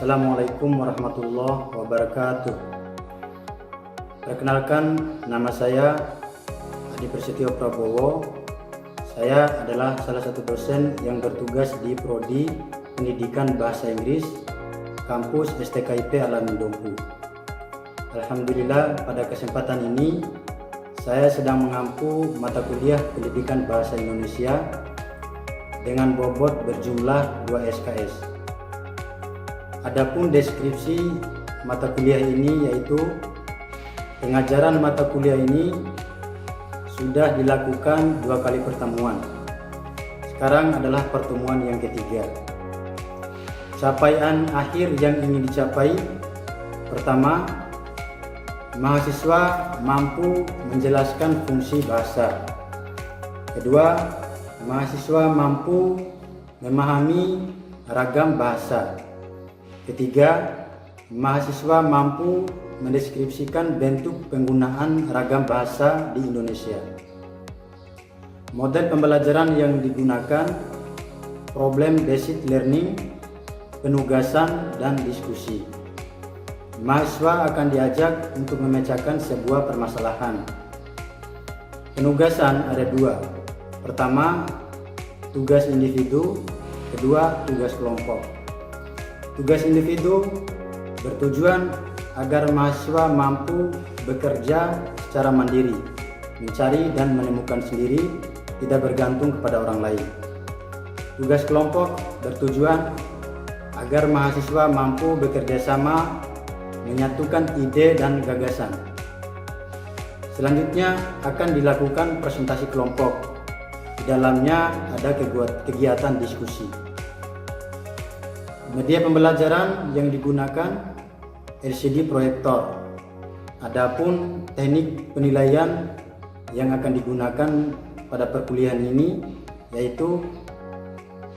Assalamualaikum warahmatullahi wabarakatuh. Perkenalkan, nama saya Adi Prasetyo Prabowo. Saya adalah salah satu dosen yang bertugas di Prodi Pendidikan Bahasa Inggris Kampus STKIP Al-Amin Dompu. Alhamdulillah, pada kesempatan ini saya sedang mengampu mata kuliah Pendidikan Bahasa Indonesia dengan bobot berjumlah 2 SKS. Adapun deskripsi mata kuliah ini yaitu pengajaran mata kuliah ini sudah dilakukan 2 kali pertemuan. Sekarang adalah pertemuan yang ketiga. Capaian akhir yang ingin dicapai: pertama, mahasiswa mampu menjelaskan fungsi bahasa. Kedua, mahasiswa mampu memahami ragam bahasa. Ketiga, mahasiswa mampu mendeskripsikan bentuk penggunaan ragam bahasa di Indonesia. Model pembelajaran yang digunakan problem based learning, penugasan, dan diskusi. Mahasiswa akan diajak untuk memecahkan sebuah permasalahan. Penugasan ada 2. Pertama, tugas individu. Kedua, tugas kelompok. Tugas individu bertujuan agar mahasiswa mampu bekerja secara mandiri, mencari dan menemukan sendiri, tidak bergantung kepada orang lain. Tugas kelompok bertujuan agar mahasiswa mampu bekerja sama, menyatukan ide dan gagasan. Selanjutnya akan dilakukan presentasi kelompok. Di dalamnya ada kegiatan diskusi. Media pembelajaran yang digunakan LCD proyektor. Adapun teknik penilaian yang akan digunakan pada perkuliahan ini yaitu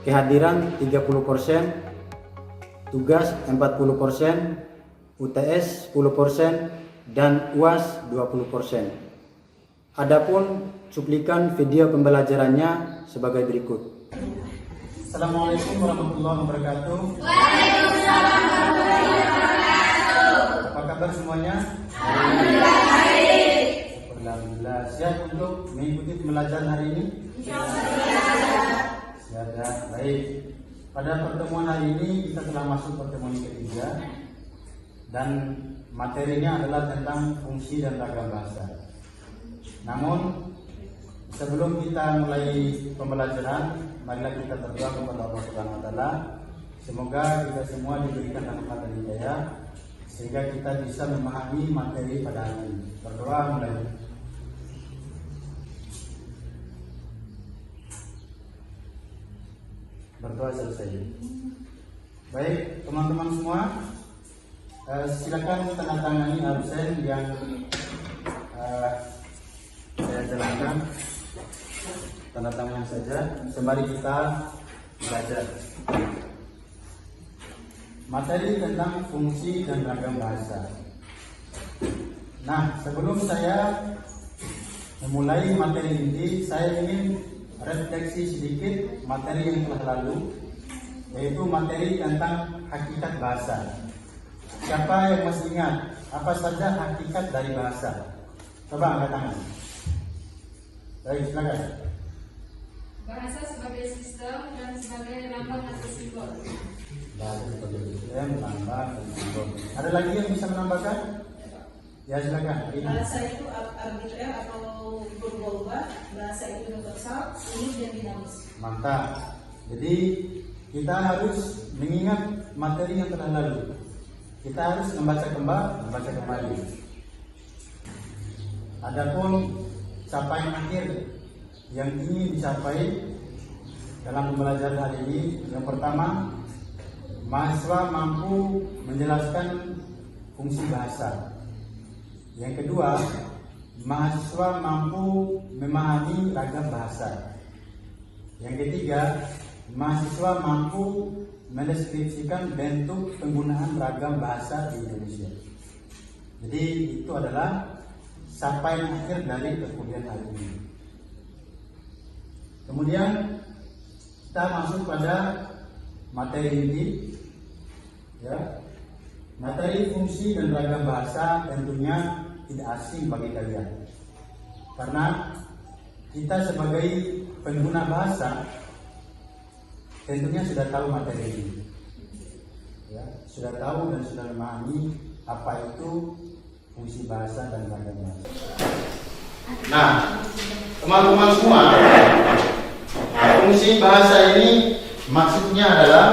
kehadiran 30%, tugas 40%, UTS 10%, dan UAS 20%. Adapun cuplikan video pembelajarannya sebagai berikut. Assalamualaikum warahmatullahi wabarakatuh. Waalaikumsalam warahmatullahi wabarakatuh. Apa kabar semuanya? Alhamdulillah baik. Alhamdulillah. Siap untuk mengikuti pembelajaran hari ini? Siap ya, baik. Pada pertemuan hari ini kita telah masuk pertemuan ketiga dan materinya adalah tentang fungsi dan ragam bahasa. Namun sebelum kita mulai pembelajaran, marilah kita berdoa kepada Allah Subhanahu wa taala. Semoga kita semua diberikan rahmat dan hidayah sehingga kita bisa memahami materi pada hari ini. Berdoa mulai. Berdoa selesai. Baik, teman-teman semua, silakan tanda tangani absen yang saya jelaskan. Tanda tangan saja sembari kita belajar materi tentang fungsi dan ragam bahasa. Nah, sebelum saya memulai materi ini, saya ingin refleksi sedikit materi yang telah lalu, yaitu materi tentang hakikat bahasa. Siapa yang masih ingat apa saja hakikat dari bahasa? Coba angkat tangan. Baik, silakan. Bahasa sebagai sistem dan sebagai lambang atau simbol. Bahasa sebagai sistem, lambang, dan simbol. Ada lagi yang bisa menambahkan? Ya, silakan. Bahasa itu arbitrer atau berubah-ubah. Bahasa itu universal, unik dan dinamis. Mantap. Jadi kita harus mengingat materi yang telah lalu. Kita harus membaca kembali. Adapun capaian akhir yang ingin dicapai dalam pembelajaran hari ini, yang pertama, mahasiswa mampu menjelaskan fungsi bahasa. Yang kedua, mahasiswa mampu memahami ragam bahasa. Yang ketiga, mahasiswa mampu mendeskripsikan bentuk penggunaan ragam bahasa di Indonesia. Jadi itu adalah capaian akhir dari perkuliahan hari ini. Kemudian kita masuk pada materi inti, Ya, materi, fungsi, dan ragam bahasa tentunya tidak asing bagi kalian, karena kita sebagai pengguna bahasa tentunya sudah tahu materi ini, ya, sudah tahu dan sudah memahami apa itu fungsi bahasa dan ragam bahasa. Nah, teman-teman semua, fungsi bahasa ini maksudnya adalah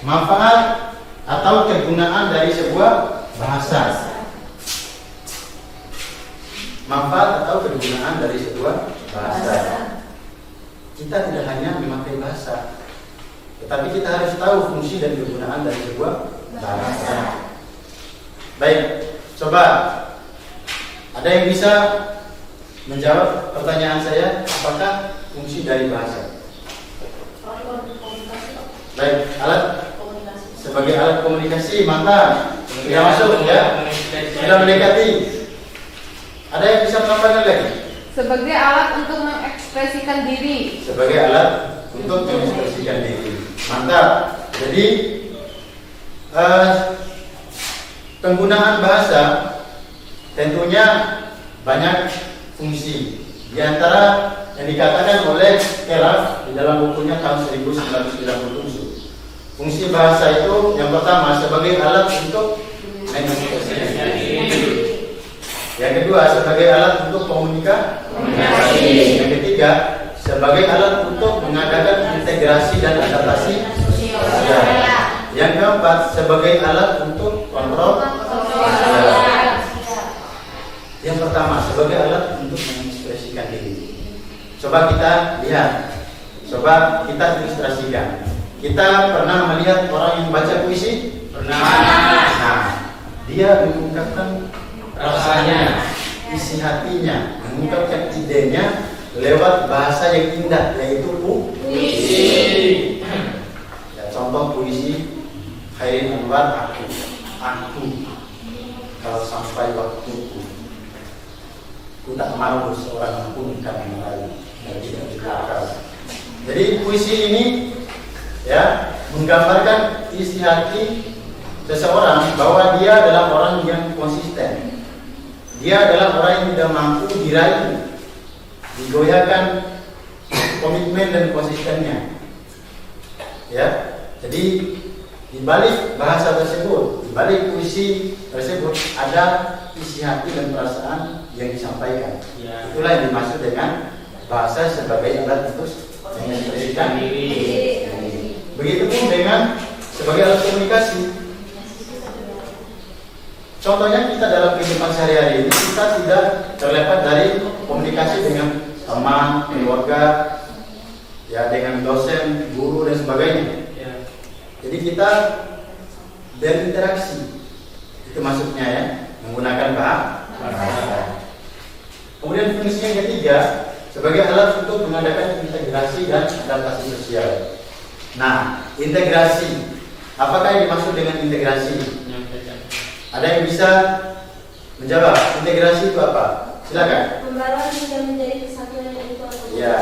manfaat atau kegunaan dari sebuah bahasa. Manfaat atau kegunaan dari sebuah bahasa. Kita tidak hanya memakai bahasa, tetapi kita harus tahu fungsi dan kegunaan dari sebuah bahasa. Baik, coba ada yang bisa menjawab pertanyaan saya, apakah fungsi dari bahasa? Baik, alat sebagai alat komunikasi, maka sudah masuk ya, sudah mendekati. Ada yang bisa menambahkan lagi? Sebagai alat untuk mengekspresikan diri. Sebagai alat untuk mengekspresikan diri. Mantap. Jadi penggunaan bahasa tentunya banyak fungsi. Di antara yang dikatakan oleh Keraf di dalam bukunya tahun 1997. Fungsi bahasa itu yang pertama sebagai alat untuk mengekspresikan diri. Yang kedua sebagai alat untuk komunikasi. Yang ketiga sebagai alat untuk mengadakan integrasi dan adaptasi sosial. Yang keempat sebagai alat untuk kontrol sosial. Yang pertama sebagai alat untuk mengekspresikan diri. Coba kita lihat, coba kita ilustrasikan. Kita pernah melihat orang yang baca puisi? Pernah. Nah, dia mengungkapkan rasanya, isi hatinya, mengungkapkan idenya lewat bahasa yang indah, yaitu puisi. Ya, contoh puisi Khairin Anwar, aku kalau sampai waktuku, ku tak mau seorang pun kami merayu dan tidak dikakal. Jadi puisi ini ya menggambarkan isi hati seseorang bahwa dia adalah orang yang konsisten. Dia adalah orang yang tidak mampu dirayu, digoyahkan komitmen dan konsistennya. Ya, jadi di balik bahasa tersebut, di balik puisi tersebut ada isi hati dan perasaan yang disampaikan. Ya. Itulah yang dimaksud dengan bahasa sebagai alat untuk mengekspresikan diri. Begitupun dengan sebagai alat komunikasi. Contohnya kita dalam kehidupan sehari-hari ini kita tidak terlepas dari komunikasi dengan teman, keluarga, ya dengan dosen, guru dan sebagainya. Ya. Jadi kita berinteraksi, itu maksudnya ya, menggunakan bahasa. Kemudian fungsi yang ketiga sebagai alat untuk mengadakan integrasi dan adaptasi sosial. Nah, integrasi, apakah yang dimaksud dengan integrasi? Ada yang bisa menjawab? Integrasi itu apa? Silakan. Pembaruan hingga menjadi kesatuan yang utuh. Ya,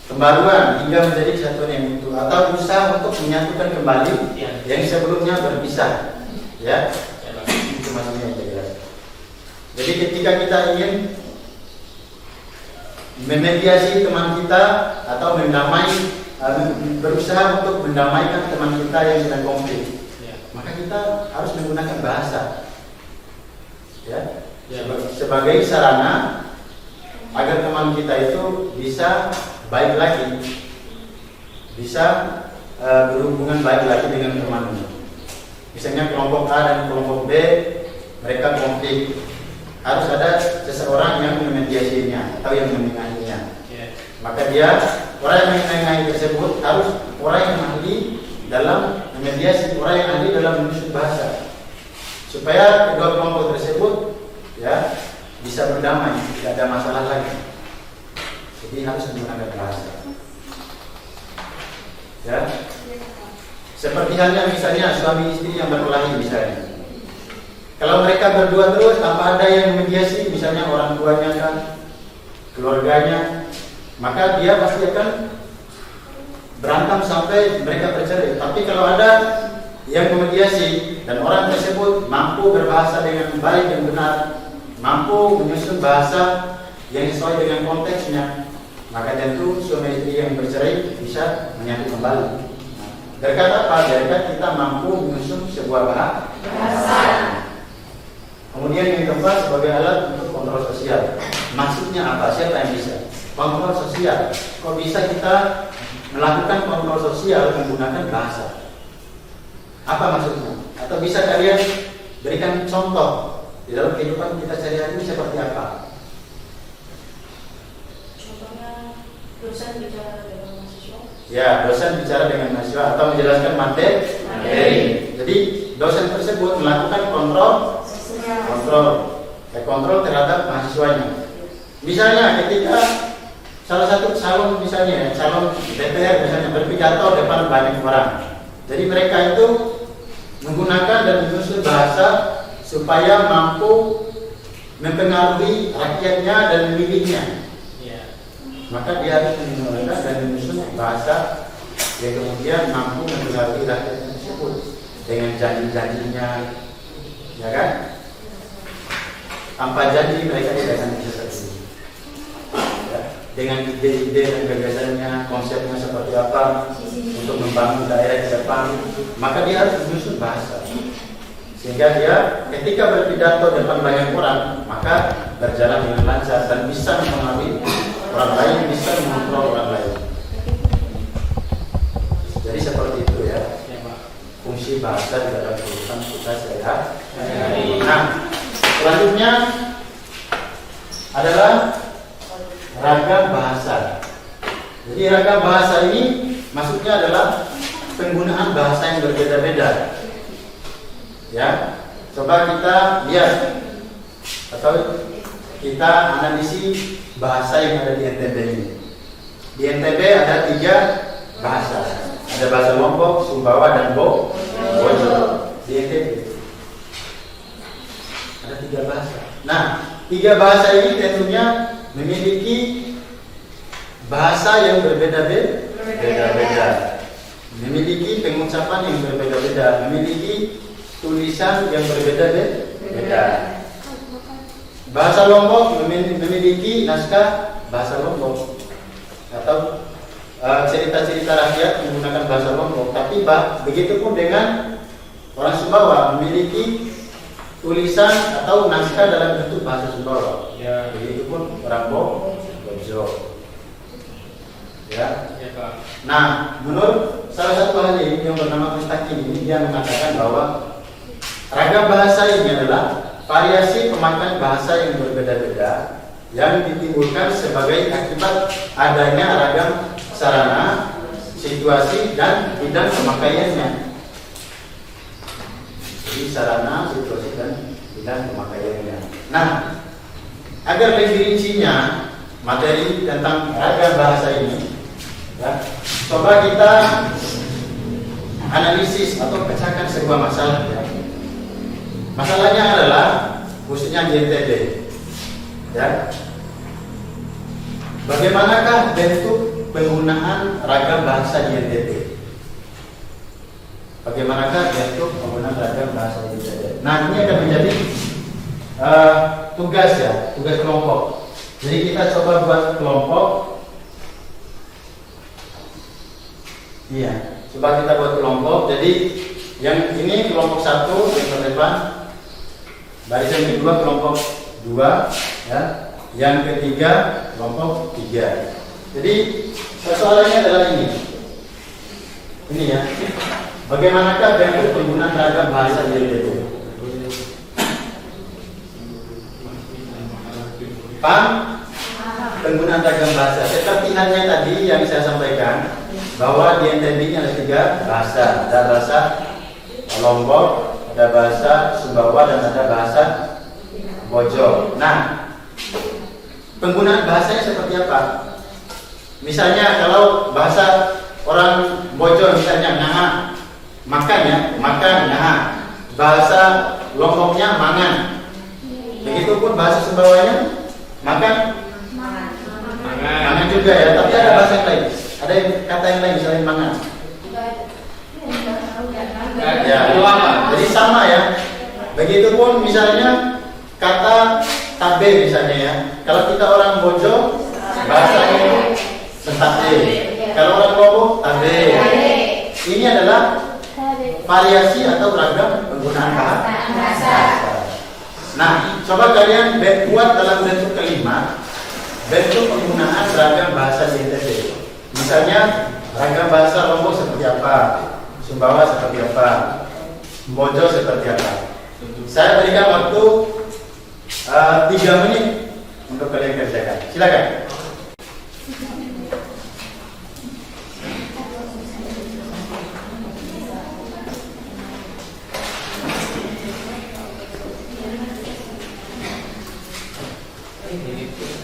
pembaruan hingga menjadi kesatuan yang utuh atau usaha untuk menyatukan kembali yang sebelumnya berpisah. Ya, itu maksudnya integrasi. Jadi ketika kita ingin memediasi teman kita atau berusaha untuk mendamaikan teman kita yang sedang konflik, maka kita harus menggunakan bahasa, ya, sebagai sarana agar teman kita itu bisa baik lagi, bisa berhubungan baik lagi dengan temannya. Misalnya kelompok A dan kelompok B mereka konflik, harus ada seseorang yang memediasinya atau yang menengahinya. Maka orang yang menengahi tersebut harus orang yang ahli dalam memediasi, orang yang ahli dalam menyusun bahasa, supaya kedua kelompok tersebut ya bisa berdamai, tidak ada masalah lagi. Jadi harus menggunakan bahasa. Ya, seperti halnya misalnya suami istri yang berkelahi misalnya. Kalau mereka berdua terus, tanpa ada yang memediasi, misalnya orang tuanya kan, keluarganya, maka dia pasti akan berantem sampai mereka bercerai. Tapi kalau ada yang memediasi dan orang tersebut mampu berbahasa dengan baik dan benar, mampu menyusun bahasa yang sesuai dengan konteksnya, maka tentu suami istri yang bercerai bisa menyatu kembali. Berkat apa? Berkat kita mampu menyusun sebuah bahasa. Kemudian yang keempat, sebagai alat untuk kontrol sosial. Maksudnya apa? Siapa yang bisa? Kontrol sosial. Kok bisa kita melakukan kontrol sosial menggunakan bahasa? Apa maksudnya? Atau bisa kalian berikan contoh di dalam kehidupan kita sehari-hari ini seperti apa? Contohnya dosen bicara dengan mahasiswa. Ya, dosen bicara dengan mahasiswa atau menjelaskan materi. Jadi dosen tersebut melakukan kontrol terhadap mahasiswanya. Misalnya ketika salah satu calon misalnya calon DPR misalnya berpidato depan banyak orang. Jadi mereka itu menggunakan dan menyusun bahasa supaya mampu mempengaruhi rakyatnya dan memilihnya. Maka dia harus menggunakan dan menyusun bahasa yang kemudian mampu mempengaruhi rakyat tersebut dengan janji-janjinya, ya kan? Tanpa janji mereka tidak akan bisa terjadi. Ya. Dengan ide-ide dan gagasannya, konsepnya seperti apa untuk membangun daerah ke depan, maka dia harus menyusun bahasa sehingga dia ketika berpidato depan banyak orang maka berjalan dengan lancar dan bisa mempengaruhi orang lain, bisa mengontrol orang lain. Jadi seperti itu ya fungsi bahasa di dalam kehidupan kita sehari-hari. Nah, selanjutnya adalah ragam bahasa. Jadi ragam bahasa ini maksudnya adalah penggunaan bahasa yang berbeda-beda. Ya, coba kita lihat atau kita analisis bahasa yang ada di NTB ini. Di NTB ada 3 bahasa. Ada bahasa Lombok, Sumbawa, dan Bojo. Di NTB ada 3 bahasa. Nah, 3 bahasa ini tentunya memiliki bahasa yang berbeda-beda, memiliki pengucapan yang berbeda-beda, memiliki tulisan yang berbeda-beda. Bahasa Lombok memiliki naskah bahasa Lombok atau cerita-cerita rakyat menggunakan bahasa Lombok. Tapi begitu pun dengan orang Sumbawa memiliki tulisan atau naskah dalam bentuk bahasa Sumbawa. Ya, begitu pun orang Bojo. Ya. Nah, menurut salah satu ahli yang bernama Mustaqim ini, dia mengatakan bahwa ragam bahasa ini adalah variasi pemakaian bahasa yang berbeda-beda yang ditimbulkan sebagai akibat adanya ragam sarana, situasi, dan bidang pemakaiannya. Jadi sarana, situasi, dan bidang pemakaiannya. Nah, agar lebih rincinya materi tentang ragam bahasa ini, ya, coba kita analisis atau pecahkan sebuah masalah. Ya. Masalahnya adalah khususnya di NTB. Ya. Bagaimanakah bentuk penggunaan ragam bahasa di NTB? Bagaimanakah bentuk penggunaan ragam bahasa di NTB? Nah, ini akan menjadi tugas ya, tugas kelompok. Jadi kita coba buat kelompok. Iya, coba kita buat kelompok. Jadi yang ini kelompok 1 yang terdepan, barisan kedua kelompok 2, ya. Yang ketiga kelompok 3. Jadi persoalannya adalah ini. Ini ya. Bagaimanakah bentuk penggunaan ragam bahasa di NTB? Paham? Penggunaan ragam bahasa. Seperti halnya tadi yang saya sampaikan, bahwa di NTB ini ada 3 bahasa. Ada bahasa Lombok, ada bahasa Sumbawa, dan ada bahasa Bojo. Nah, penggunaan bahasanya seperti apa? Misalnya kalau bahasa orang Bojo misalnya ngaha, makan ya, makan ngaha. Bahasa Lomboknya mangan. Begitupun bahasa Sumbawanya makan, mangan juga ya. Tapi ada bahasa yang lain. Ada kata yang lain misalnya mangan. Ya, jadi sama ya. Begitupun misalnya kata tabe misalnya ya. Kalau kita orang Bojo bahasanya tabe. Kalau orang Lombok tabe. Ini adalah variasi atau ragam penggunaan bahasa. Nah, coba kalian buat dalam bentuk kelima bentuk penggunaan ragam bahasa di NTB. Misalnya ragam bahasa Lombok seperti apa, Sumbawa seperti apa, Bojo seperti apa. Saya berikan waktu 3 menit untuk kalian kerjakan. Silakan.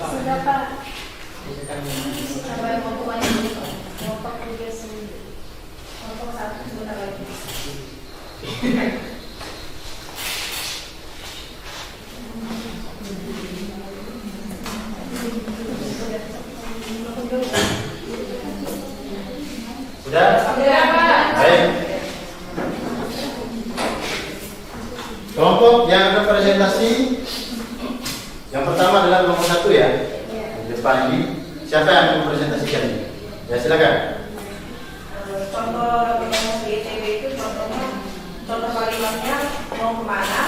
Sudah Pak. Sampai kelompok 3 sendiri. Kelompok 1 sebentar lagi. Sudah? Sudah, Pak. Baik. Kelompok yang akan presentasi yang pertama adalah kelompok 1 ya. Di depan ini. Siapa yang akan presentasikan ini? Ya silakan. Contoh ragam di ITB itu contoh kalimatnya mau kemana?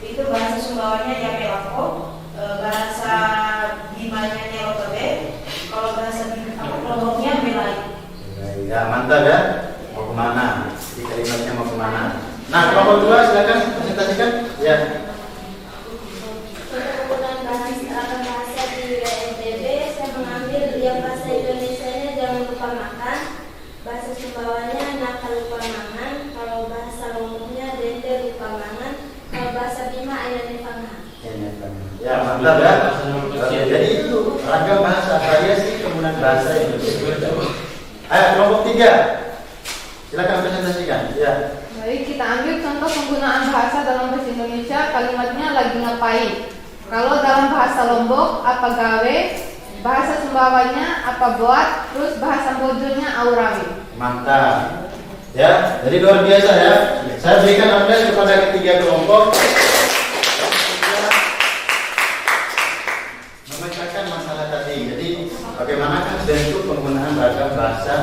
Itu bahasa Sumbawanya Yamelako, bahasa Bimanya Nyelotobe, kalau bahasa Lomboknya Belai. Ya mantap ya. Mau kemana? Di kalimatnya mau kemana? Nah kelompok 2 silakan presentasikan. Ya. Penggunaan bahasa di NTB, saya mengambil yang bahasa Indonesianya jangan lupa makan, bahasa Sumbawanya nakal lupa mangan, kalau bahasa Lomboknya dende lupa mangan, kalau bahasa Bima ayane pangan. Ya mantap ya. Oke, jadi itu ragam bahasa, variasi penggunaan bahasa Indonesia. Ayo kelompok 3 silakan presentasikan. Ya. Baik, kita ambil contoh penggunaan bahasa dalam bahasa Indonesia, kalimatnya lagi ngapain. Kalau dalam bahasa Lombok, apa gawe, bahasa Sumbawanya apa buat, terus bahasa Bojonya aurawi. Mantap. Ya, jadi luar biasa ya. Saya berikan update kepada ketiga kelompok. Memecahkan masalah tadi. Jadi bagaimana kan bentuk penggunaan ragam bahasa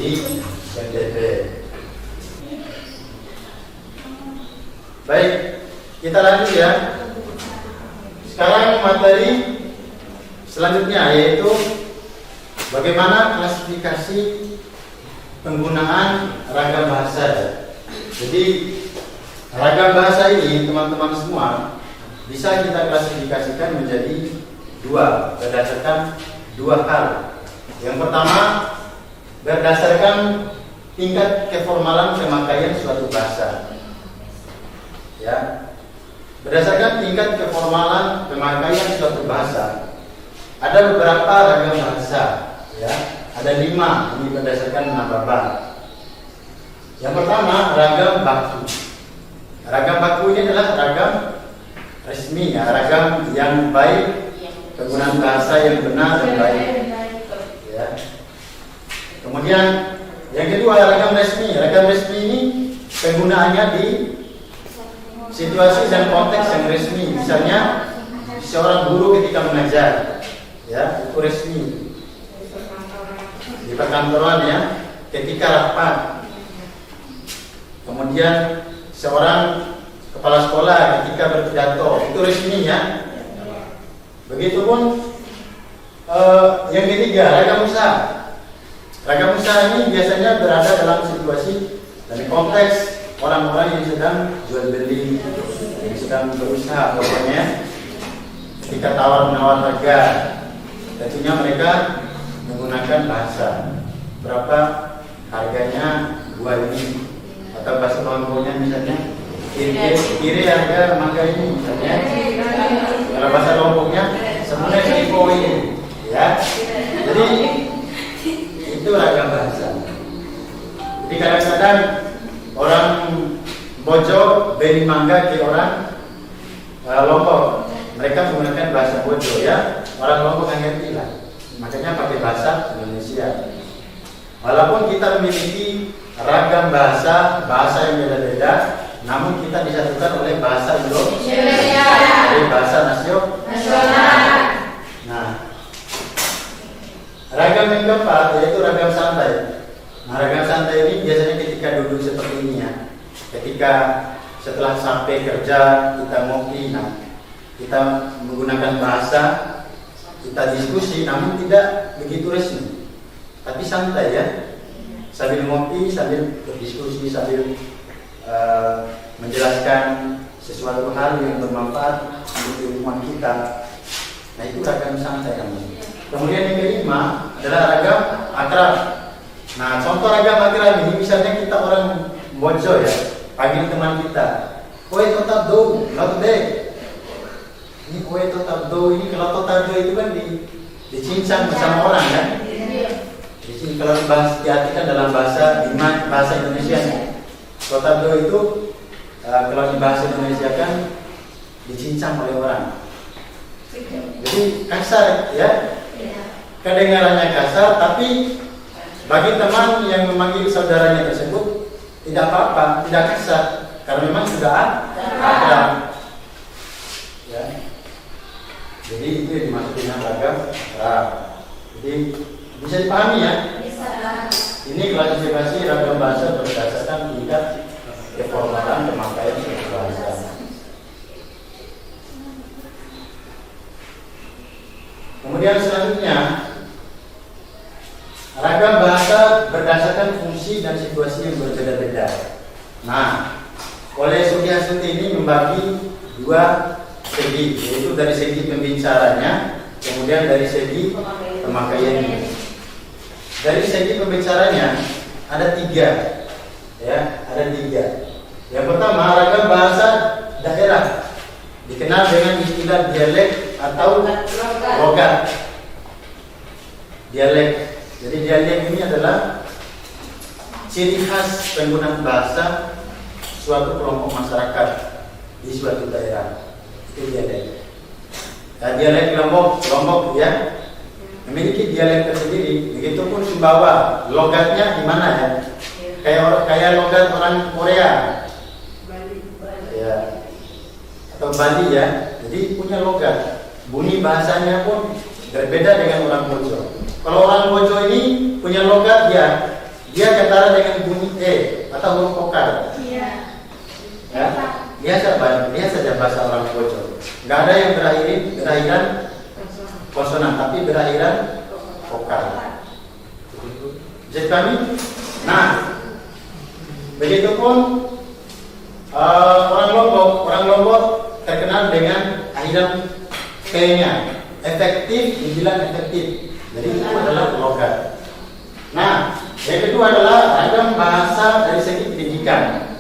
di NTB. Baik, kita lanjut ya. Sekarang materi selanjutnya yaitu bagaimana klasifikasi penggunaan ragam bahasa. Jadi ragam bahasa ini teman-teman semua bisa kita klasifikasikan menjadi 2 berdasarkan 2 hal. Yang pertama berdasarkan tingkat keformalan pemakaian suatu bahasa. Ya. Berdasarkan tingkat keformalan pemakaian suatu bahasa, ada beberapa ragam bahasa, ya. Ada 5 ini berdasarkan nababa. Yang pertama ragam baku. Ragam baku ini adalah ragam resmi, ya, ragam yang baik, penggunaan bahasa yang benar dan baik. Ya. Kemudian yang kedua ragam resmi. Ragam resmi ini penggunaannya di situasi dan konteks yang resmi. Misalnya seorang guru ketika mengajar, ya, itu resmi. Di perkantoran ya, ketika rapat. Kemudian seorang kepala sekolah ketika berpidato, itu resminya. Begitupun yang ketiga ragam usaha. Ragam usaha ini biasanya berada dalam situasi dan konteks orang-orang yang sedang jual beli, yang sedang berusaha, pokoknya ketika tawar-menawar harga, tentunya mereka menggunakan bahasa berapa harganya buah ini, atau bahasa Lomboknya misalnya kiri harga mangga ini misalnya. Kalau bahasa Lomboknya semuanya seribu ini, ya. Jadi itu ragam bahasa. Jadi kadang-kadang orang Bojo beri mangga ke orang Lombok, mereka menggunakan bahasa Bojo, ya. Orang Lombok yang ngerti lah, makanya pakai bahasa Indonesia. Walaupun kita memiliki ragam bahasa yang beda-beda, namun kita disatukan oleh bahasa Indonesia, oleh bahasa nasional. Nah, ragam yang keempat yaitu ragam santai. Nah, ragam santai ini biasanya ketika duduk seperti ini ya, ketika setelah sampai kerja kita ngopi, nah kita menggunakan bahasa, kita diskusi, namun tidak begitu resmi, tapi santai ya, sambil ngopi, sambil berdiskusi, sambil menjelaskan sesuatu hal yang bermanfaat untuk lingkungan kita. Nah, itu ragam santai namanya. Kemudian yang kelima adalah ragam akrab. Nah, contoh ragam akrab ini misalnya kita orang Bojo ya, panggil teman kita, "Oi tetap do, not deh." Ini oi tetap do ini, kalau tetap do itu kan dicincang bersama orang kan? Di sini kalau diartikan dalam bahasa Indonesia nih, tetap do itu kalau di bahasa Indonesia kan dicincang oleh orang. Jadi kasar ya, kedengarannya kasar, tapi bagi teman yang memanggil saudaranya tersebut tidak apa-apa, tidak kasar, karena memang sudah ada. Ya. Jadi itu yang dimaksud dengan ragam akrab. Jadi bisa dipahami ya. Ini klasifikasi ragam bahasa berdasarkan tingkat keformalan pemakaian suatu bahasa. Kemudian selanjutnya, ragam bahasa berdasarkan fungsi dan situasi yang berbeda-beda. Nah, oleh Sugi Astuti ini membagi dua segi, yaitu dari segi pembicaranya, kemudian dari segi pemakaiannya. Dari segi pembicaranya ada tiga, ya, ada tiga. Yang pertama, ragam bahasa daerah, dikenal dengan istilah dialek atau logat. Dialek. Jadi dialek ini adalah ciri khas penggunaan bahasa suatu kelompok masyarakat di suatu daerah. Itu dialek. Nah, dialek kelompok ya memiliki dialek tersendiri. Begitupun Sumbawa, logatnya gimana ya? Kayak logat orang Korea, ya, atau Bali ya. Jadi punya logat. Bunyi bahasanya pun berbeda dengan orang Bojo. Kalau orang Bojo ini punya logat dia ketara dengan bunyi E atau huruf vokal. Ya, biasa saja bahasa orang Bojo. Nggak ada yang berakhiran konsonan, tapi berakhiran vokal. Jadi kami, nah, begitupun orang Lombok terkenal dengan akhiran K-nya, efektif, dibilang efektif. Jadi itu adalah logat. Nah, yang kedua adalah ragam bahasa dari segi pendidikan.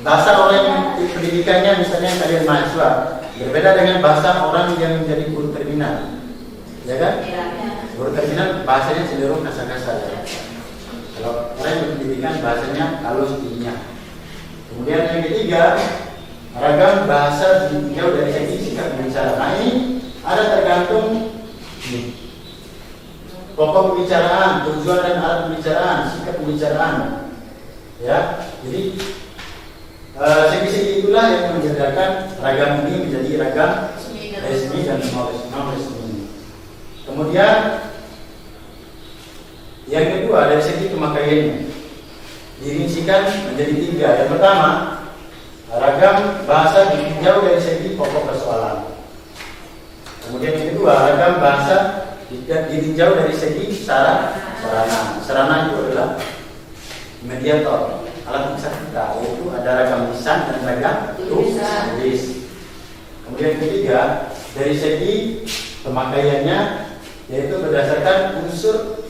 Bahasa orang yang pendidikannya misalnya kalian mahasiswa berbeda dengan bahasa orang yang menjadi guru terminal, ya kan? Guru terminal bahasanya cenderung kasar-kasar. Ya. Kalau orang yang pendidikan bahasanya halus tingginya. Kemudian yang ketiga, ragam bahasa jauh dari segi sikap berbicara. Nah, ini ada tergantung pokok pembicaraan, tujuan dan arah pembicaraan, sikap pembicaraan. Ya, jadi segi-segi itulah yang menjadikan ragam ini menjadi ragam resmi dan non resmi. Kemudian yang kedua dari segi pemakaiannya dirincikan menjadi tiga. Yang pertama, ragam bahasa ditinjau dari segi pokok persoalan. Kemudian yang kedua, ragam bahasa ditinjau dari segi sarana. Sarana itu adalah mediator, alat bisa kita, yaitu ada ragam lisan dan ragam tulis. Kemudian yang ketiga, dari segi pemakaiannya, yaitu berdasarkan unsur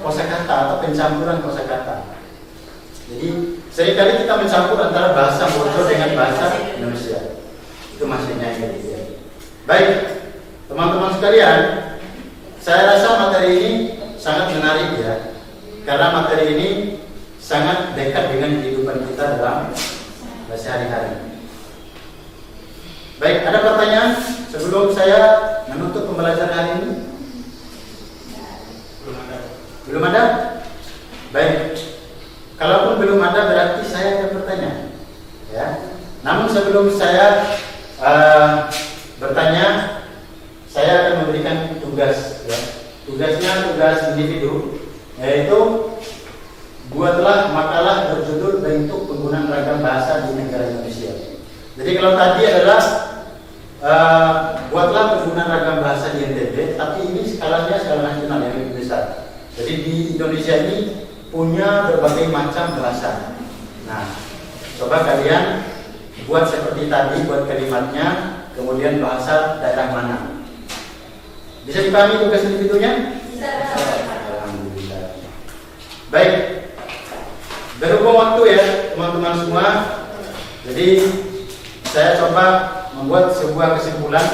kosakata atau pencampuran kosakata. Jadi seringkali kita mencampur antara bahasa Bojo dengan bahasa Indonesia. Itu maksudnya yang ketiga. Baik, teman-teman sekalian, saya rasa materi ini sangat menarik ya, karena materi ini sangat dekat dengan kehidupan kita dalam sehari-hari. Baik, ada pertanyaan sebelum saya menutup pembelajaran hari ini? Belum ada? Baik. Kalaupun belum ada berarti saya akan bertanya. Ya. Namun sebelum saya bertanya, saya akan memberikan tugas. Ya. Tugasnya tugas individu, yaitu buatlah makalah berjudul bentuk penggunaan ragam bahasa di negara Indonesia. Jadi kalau tadi adalah buatlah penggunaan ragam bahasa di NTB, tapi ini skalanya skala nasional yang lebih besar. Jadi di Indonesia ini punya berbagai macam bahasa. Nah, coba kalian buat seperti tadi, buat kalimatnya, kemudian bahasa daerah mana. Bisa dipahami tugas individunya? Bisa. Alhamdulillah. Baik. Berhubung waktu ya teman-teman semua, jadi saya coba membuat sebuah kesimpulan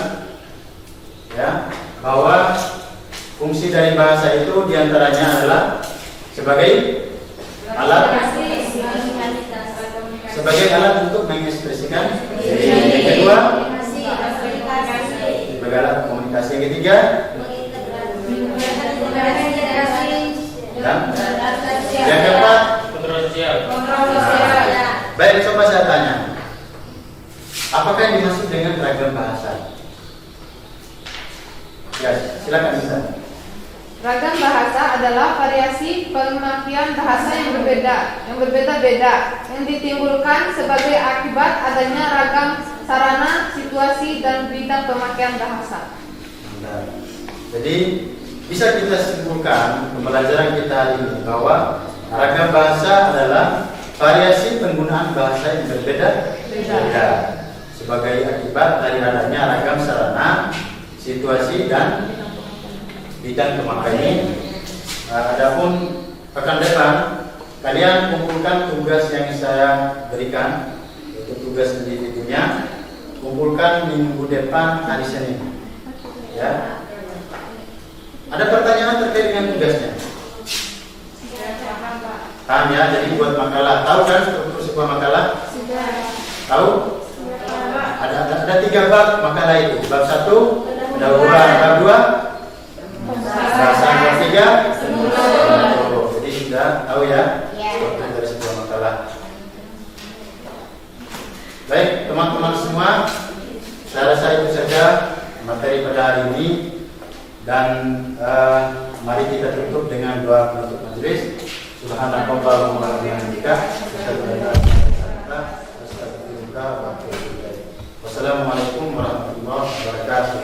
ya, bahwa fungsi dari bahasa itu diantaranya adalah sebagai alat untuk mengekspresikan diri. Yang kedua, sebagai alat komunikasi. Yang ketiga, dan yang keempat, kontrol sosial. Baik, coba saya tanya, apakah yang dimaksud dengan ragam bahasa? Ya, silakan bisa. Ragam bahasa adalah variasi pemakaian bahasa yang berbeda-beda yang ditimbulkan sebagai akibat adanya ragam sarana, situasi, dan bidang pemakaian bahasa. Nah, jadi bisa kita simpulkan pembelajaran kita hari ini bahwa ragam bahasa adalah variasi penggunaan bahasa yang berbeda-beda sebagai akibat dari adanya ragam sarana, situasi, dan bidang pemakaian. Adapun pekan depan kalian kumpulkan tugas yang saya berikan, yaitu tugas individunya, kumpulkan minggu depan hari Senin. Ya. Ada pertanyaan terkait dengan tugasnya? Paham ya? Jadi buat makalah, tahu kan struktur sebuah makalah? Tahu? Ada 3 bab makalah itu. Bab 1, pendahuluan. Bab 2, bahasa. Bab 3, jadi sudah tahu ya struktur dari sebuah makalah. Baik teman-teman semua, saya rasa itu saja materi pada hari ini, dan mari kita tutup dengan doa penutup majelis. Subhanallahumma wa bihamdika, wassalamualaikum warahmatullahi wabarakatuh.